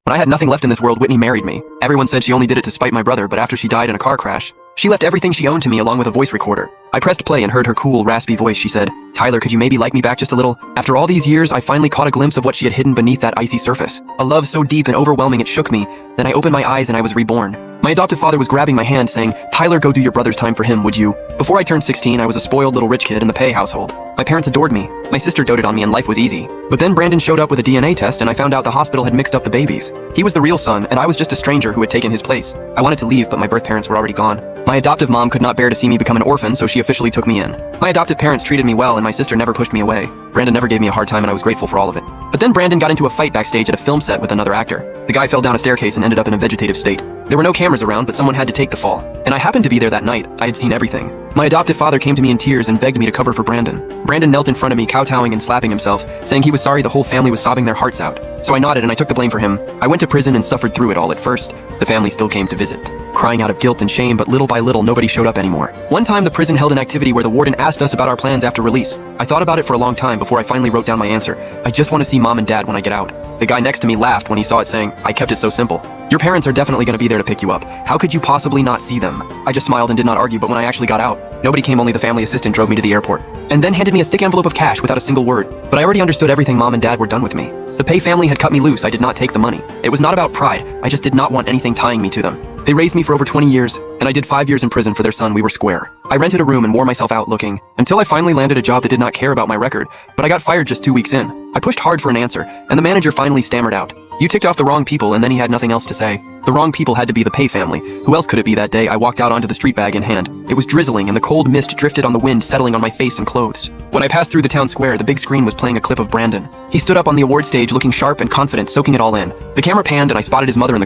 When I had nothing left in this world, Whitney married me. Everyone said she only did it to spite my brother, but after she died in a car crash, she left everything she owned to me along with a voice recorder. I pressed play and heard her cool, raspy voice. She said, "Tyler, could you maybe like me back just a little?" After all these years, I finally caught a glimpse of what she had hidden beneath that icy surface. A love so deep and overwhelming it shook me. Then I opened my eyes and I was reborn. My adoptive father was grabbing my hand saying, "Tyler, go do your brother's time for him, would you?" Before I turned 16, I was a spoiled little rich kid in the Pay household. My parents adored me. My sister doted on me and life was easy. But then Brandon showed up with a DNA test and I found out the hospital had mixed up the babies. He was the real son and I was just a stranger who had taken his place. I wanted to leave, but my birth parents were already gone. My adoptive mom could not bear to see me become an orphan, so she officially took me in. My adoptive parents treated me well and my sister never pushed me away. Brandon never gave me a hard time and I was grateful for all of it. But then Brandon got into a fight backstage at a film set with another actor. The guy fell down a staircase and ended up in a vegetative state. There were no cameras around, but someone had to take the fall. And I happened to be there that night. I had seen everything. My adoptive father came to me in tears and begged me to cover for Brandon. Brandon knelt in front of me, kowtowing and slapping himself, saying he was sorry the whole family was sobbing their hearts out. So I nodded and I took the blame for him. I went to prison and suffered through it all at first. The family still came to visit, crying out of guilt and shame, but little by little nobody showed up anymore. One time the prison held an activity where the warden asked us about our plans after release. I thought about it for a long time before I finally wrote down my answer. I just want to see mom and dad when I get out. The guy next to me laughed when he saw it, saying, "I kept it so simple. Your parents are definitely going to be there to pick you up. How could you possibly not see them?" I just smiled and did not argue, but when I actually got out, nobody came, only the family assistant drove me to the airport. And then handed me a thick envelope of cash without a single word. But I already understood everything. Mom and dad were done with me. The Pay family had cut me loose. I did not take the money. It was not about pride. I just did not want anything tying me to them. They raised me for over 20 years, and I did 5 years in prison for their son. We were square. I rented a room and wore myself out looking, until I finally landed a job that did not care about my record, but I got fired just 2 weeks in. I pushed hard for an answer, and the manager finally stammered out, "You ticked off the wrong people," and then he had nothing else to say. The wrong people had to be the Pay family. Who else could it be? That day, I walked out onto the street, bag in hand. It was drizzling, and the cold mist drifted on the wind, settling on my face and clothes. When I passed through the town square, the big screen was playing a clip of Brandon. He stood up on the award stage looking sharp and confident, soaking it all in. The camera panned, and I spotted his mother in the